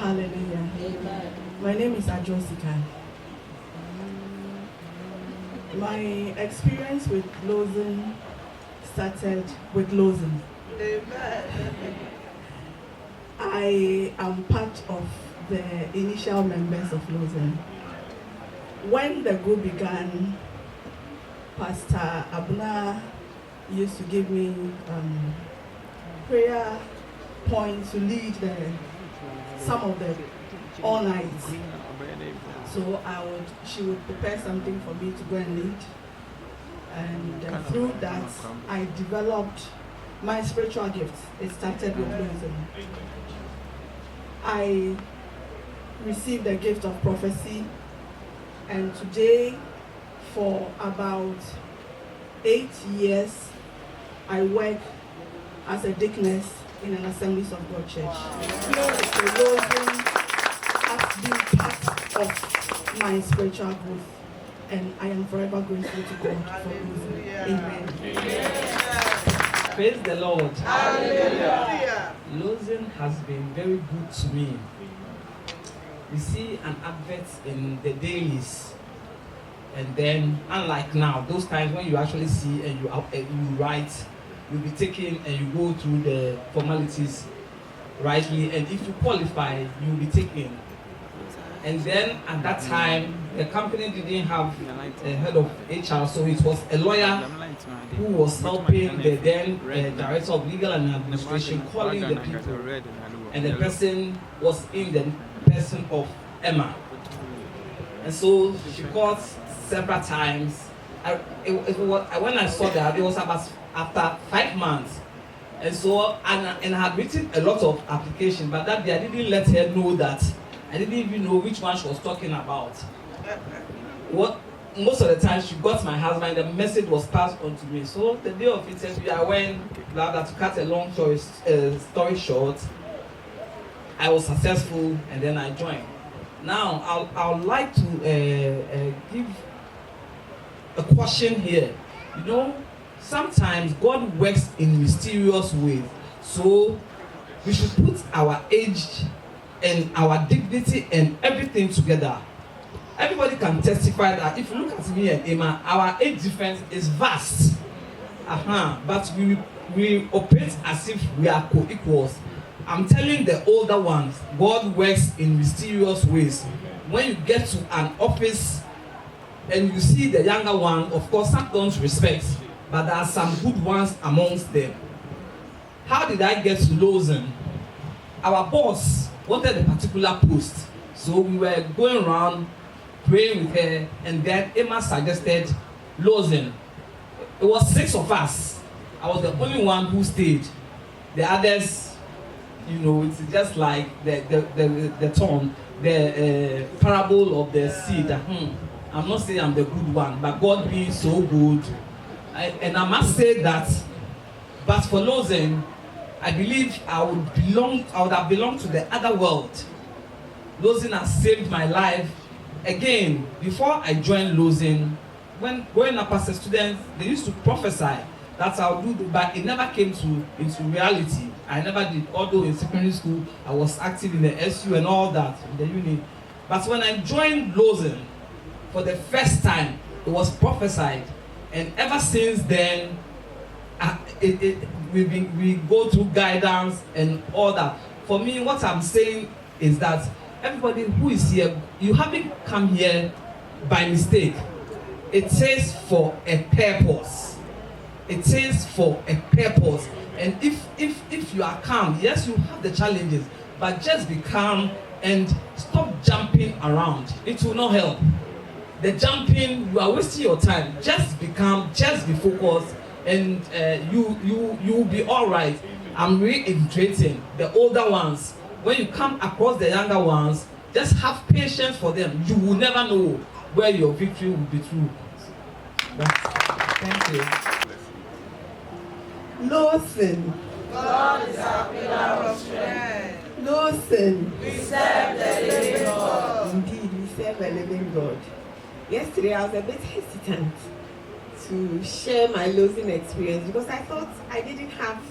Hallelujah. Amen. My name is Ajosika. My experience with LEGON started with LEGON. Amen. I am part of the initial members of LEGON. When the group began, Pastor Abuna used to give me prayer points to lead some of the all nights. So she would prepare something for me to go and lead. And through that, I developed my spiritual gifts. It started with LEGON. I received the gift of prophecy, and today, for about 8 years, I work as a deaconess in an Assemblies of God church. So LEGON has been part of my spiritual growth, and I am forever grateful to God for LEGON. Amen. Praise the Lord. Hallelujah. LEGON has been very good to me. You see an advert in the dailies, and then unlike now, those times when you actually see and you write, you'll be taken and you go through the formalities rightly, and if you qualify, you'll be taken. And then at that time, the company didn't have a head of HR, so it was a lawyer who was helping the then director of legal and administration, calling the people, and the person was in the person of Emma. And so she called several times. When I saw that, it was about after 5 months. And so, and I had written a lot of applications, but that day I didn't let her know that. I didn't even know which one she was talking about. Most of the time she got my husband, the message was passed on to me. So the day of interview, I went, to cut a long story short, I was successful and then I joined. Now, I would like to give a question here. You know, sometimes God works in mysterious ways. So we should put our age and our dignity and everything together. Everybody can testify that if you look at me and Emma, our age difference is vast. But we operate as if we are co-equals. I'm telling the older ones, God works in mysterious ways. When you get to an office and you see the younger one, of course, some don't respect, but there are some good ones amongst them. How did I get to LEGON? Our boss wanted a particular post, so we were going around praying with her, and then Emma suggested LEGON. It was 6 of us. I was the only one who stayed. The others, you know, it's just like the tone, the parable of the seed. I'm not saying I'm the good one, but God being so good. And I must say that, but for LEGON, I believe I would have belonged to the other world. LEGON has saved my life. Again, before I joined LEGON, when growing up as a student, they used to prophesy that I'll do, but it never came into reality. I never did, although in secondary school I was active in the SU and all that, in the uni. But when I joined LEGON, for the first time, it was prophesied. And ever since then, we go through guidance and all that. For me, what I'm saying is that everybody who is here, you haven't come here by mistake. It is for a purpose. It is for a purpose. And if you are calm, yes, you have the challenges, but just be calm and stop jumping around. It will not help. The jumping, you are wasting your time. Just be calm, just be focused, and you will be all right. I'm reiterating the older ones. When you come across the younger ones, just have patience for them. You will never know where your victory will be through. Thank you. LEGON. God is our pillar of strength. LEGON. We serve the living God. Indeed, we serve a living God. Yesterday, I was a bit hesitant to share my LEGON experience because I thought I didn't have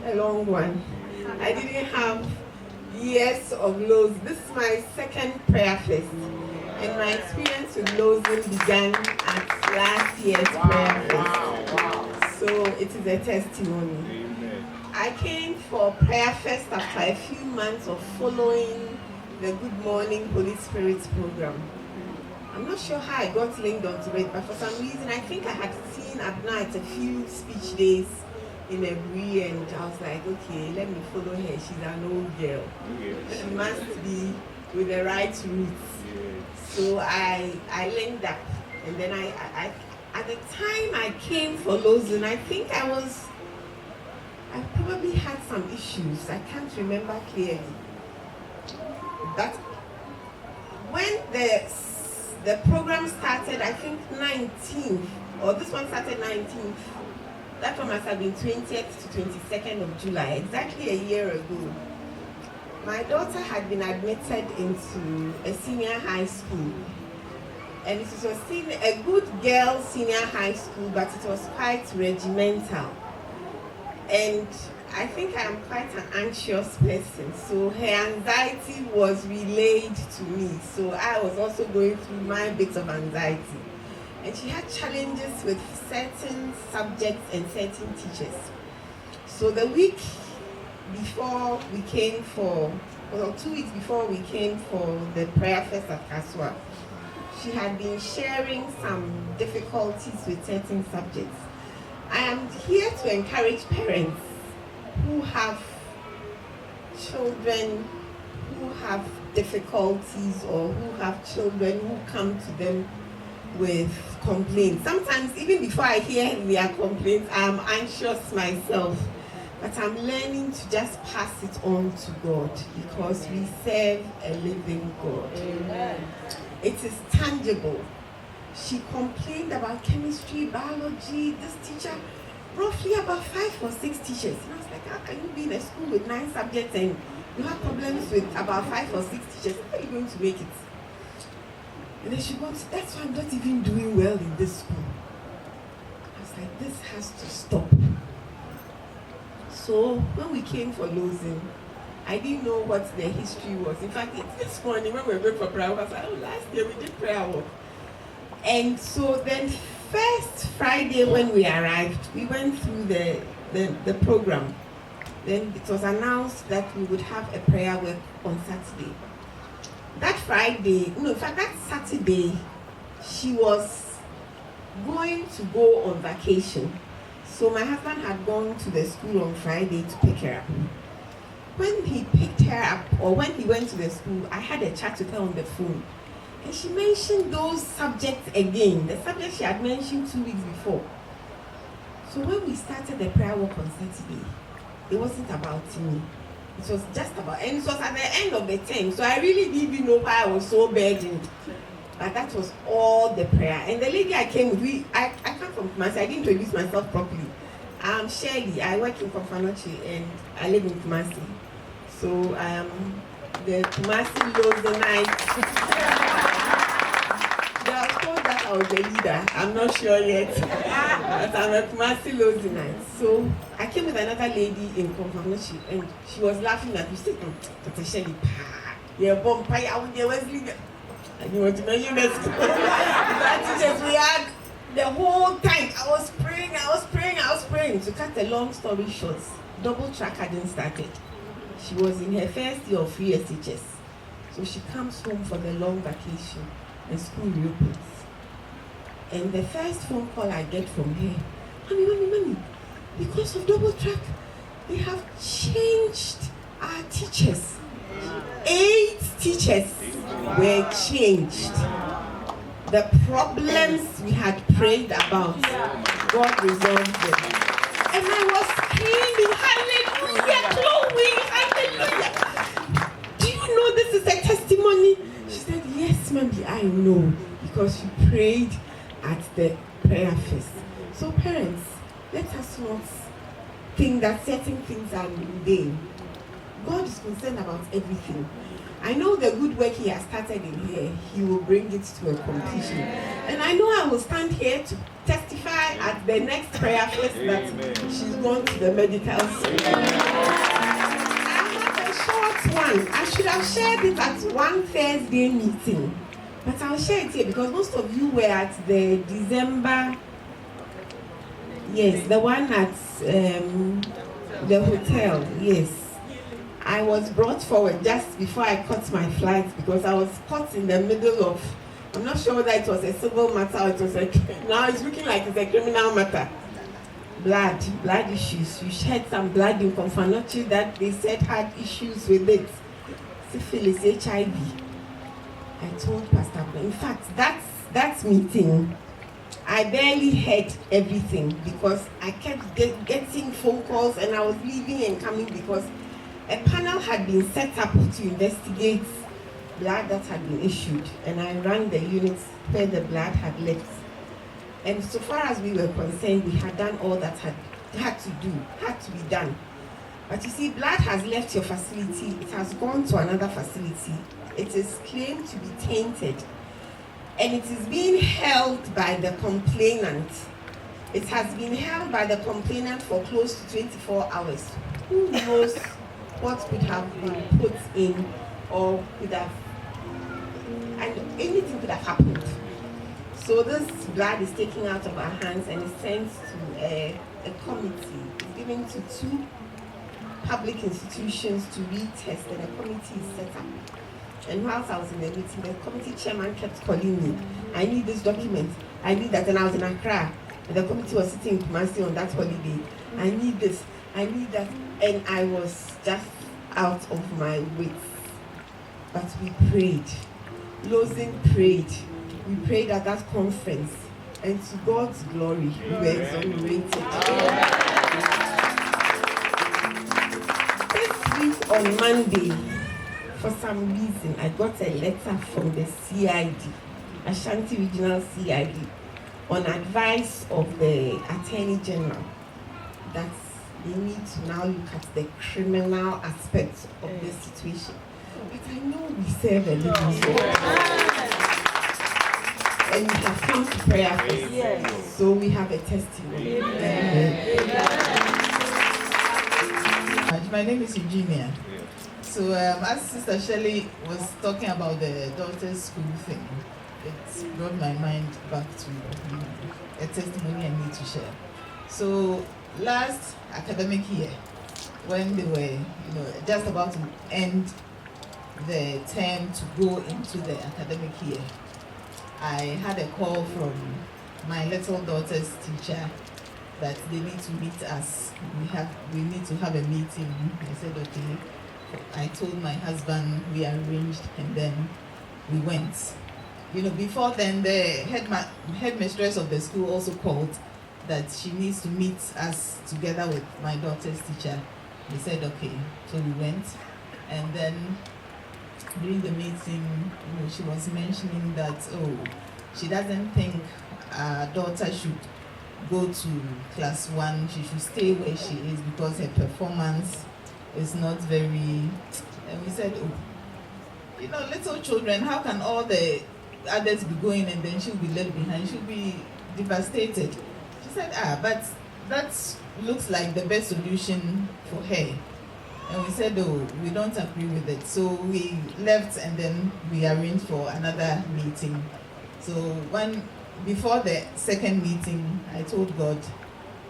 a long one. I didn't have years of Lowe's. This is my second Prayerfest, and my experience with Lowe's began at last year's Prayerfest. So it is a testimony. Amen. I came for Prayerfest after a few months of following the Good Morning Holy Spirit program. I'm not sure how I got linked onto it, but for some reason I think I had seen Abna at a few speech days in Ebri, and I was like, okay, let me follow her. She's an old girl. Yes. She must be with the right roots. Yes. So I linked up, and then I at the time I came for Lozan, I think I probably had some issues. I can't remember clearly. That when the program started, I think 19th, or this one started 19th. That one must have been 20th to 22nd of July, exactly a year ago. My daughter had been admitted into a senior high school. And it was a good girl senior high school, but it was quite regimental. And I think I am quite an anxious person, so her anxiety was relayed to me. So I was also going through my bits of anxiety. And she had challenges with certain subjects and certain teachers. So the week before we came for, well, 2 weeks before we came for the Prayerfest at Kaswa, she had been sharing some difficulties with certain subjects. I am here to encourage parents who have children who have difficulties, or who have children who come to them with complaints. Sometimes even before I hear their complaints, I'm anxious myself. But I'm learning to just pass it on to God, because we serve a living God. Amen. It is tangible. She complained about chemistry, biology, this teacher, roughly about 5 or 6 teachers. And I was like, how can you be in a school with 9 subjects and you have problems with about 5 or 6 teachers? How are you going to make it? And then she goes, that's why I'm not even doing well in this school. I was like, this has to stop. So when we came for Lozin, I didn't know what the history was. In fact, this morning when we were going for prayer walk, I was like, oh, last year we did prayer walk. And so then first Friday when we arrived, we went through the program. Then it was announced that we would have a prayer work on Saturday. That Friday, no, in fact that Saturday, she was going to go on vacation. So my husband had gone to the school on Friday to pick her up. When he picked her up, or when he went to the school, I had a chat with her on the phone. And she mentioned those subjects again, the subjects she had mentioned 2 weeks before. So when we started the prayer walk on Saturday, it wasn't about me. It was just about, and it was at the end of the term. So I really didn't even know why I was so burdened. But that was all the prayer. And the lady I came with, I come from Kumasi. I didn't introduce myself properly. I'm Shirley. I work in Konfanochi and I live in Kumasi. So I am the Kumasi Lozanite. They are told that I was the leader. I'm not sure yet. But I'm a Kumasi Lozanite. So I came with another lady in Konfanochi, and she was laughing at me. She said, Dr. Shirley, you're a bomb pie out there. And you want to mention the school. That teachers we had the whole time. I was praying. To cut a long story short, double track hadn't started. She was in her first year of free SHS. So she comes home for the long vacation and school reopens. And the first phone call I get from her, Mommy, because of double track, they have changed our teachers. 8 teachers were changed. The problems we had prayed about, God resolved them. And I was screaming, hallelujah, Chloe, hallelujah. Do you know this is a testimony? She said, yes, Mommy, I know, because you prayed at the Prayerfest. So parents, let us not think that certain things are in vain. God is concerned about everything. I know the good work He has started in here, He will bring it to a completion. And I know I will stand here to testify at the next Prayerfest that she's gone to the medical school. I have a short one. I should have shared it at one Thursday meeting, but I'll share it here because most of you were at the December. Yes, the one at the hotel. Yes, I was brought forward just before I caught my flight because I was caught in the middle of. I'm not sure whether it was a civil matter or it was now it's looking like it's a criminal matter. Blood issues. You shed some blood in Confanochi that they said had issues with it. Syphilis, HIV. I told Pastor, in fact, that meeting, I barely heard everything because I kept getting phone calls and I was leaving and coming because a panel had been set up to investigate blood that had been issued, and I ran the units where the blood had left. And so far as we were concerned, we had done all that had to be done. But you see, blood has left your facility, it has gone to another facility. It is claimed to be tainted, and it is being held by the complainant. It has been held by the complainant for close to 24 hours. Who knows what could have been put in or could have, and anything could have happened. So this blood is taken out of our hands and is sent to a committee. It's given to 2 public institutions to retest, and a committee is set up. And whilst I was in the meeting, the committee chairman kept calling me. I need this document. I need that. And I was in Accra. And the committee was sitting in Kumasi on that holiday. I need this. I need that. And I was just out of my wits. But we prayed. Losing prayed. We prayed at that conference. And to God's glory, we were exonerated. This week on Monday, for some reason, I got a letter from the CID, Ashanti Regional CID, on advice of the Attorney General that they need to now look at the criminal aspects of this situation. But I know we serve a living God. And we have come to Prayerfest. Yes. So we have a testimony. My name is Eugenia. So as Sister Shelley was talking about the daughter's school thing, it brought my mind back to a testimony I need to share. So last academic year, when they were just about to end the term to go into the academic year, I had a call from my little daughter's teacher that they need to meet us. We need to have a meeting. I said okay. I told my husband, we arranged, and then we went. Before then, the headmistress of the school also called that she needs to meet us together with my daughter's teacher. We said okay, so we went, and then during the meeting, she was mentioning that she doesn't think our daughter should go to class 1. She should stay where she is because her performance is not very. And we said, little children, how can all the others be going and then she'll be left behind? She'll be devastated. She said, but that looks like the best solution for her. And we said, we don't agree with it. So we left, and then we arranged for another meeting. So before the second meeting, I told God,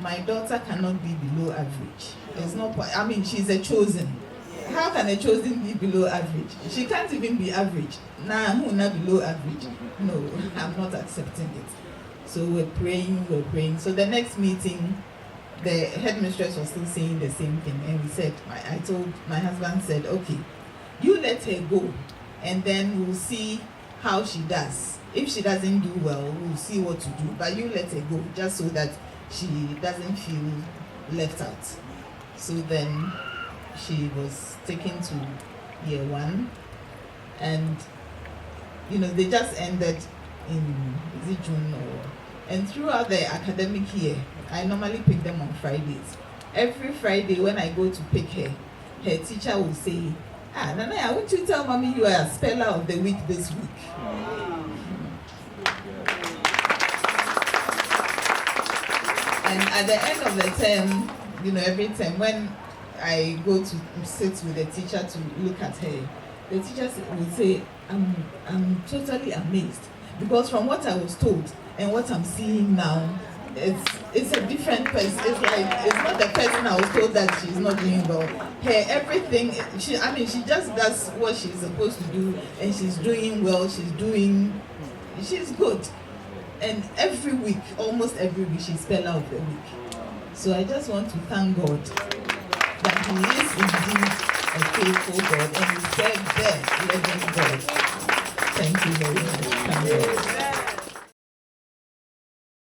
my daughter cannot be below average. There's no point. She's a chosen. How can a chosen be below average? She can't even be average. Nah, who not below average? No, I'm not accepting it. So we're praying. So the next meeting, the headmistress was still saying the same thing, and my husband said, okay, you let her go, and then we'll see how she does. If she doesn't do well, we'll see what to do, but you let her go, just so that she doesn't feel left out. So then she was taken to year 1, and they just ended in June and throughout the academic year, I normally pick them on Fridays. Every Friday when I go to pick her teacher will say, Nana, won't you tell mommy you are a speller of the week this week? And at the end of the term, every term when I go to sit with the teacher to look at her, the teacher would say, I'm totally amazed, because from what I was told and what I'm seeing now, it's a different person. It's like, it's not the person I was told that she's not doing well. Her everything, she just does what she's supposed to do, and she's doing well. She's good. And every week, almost every week, she's Speller of the Week. So I just want to thank God that He is indeed a faithful God, and He serves the living God. Thank you very much.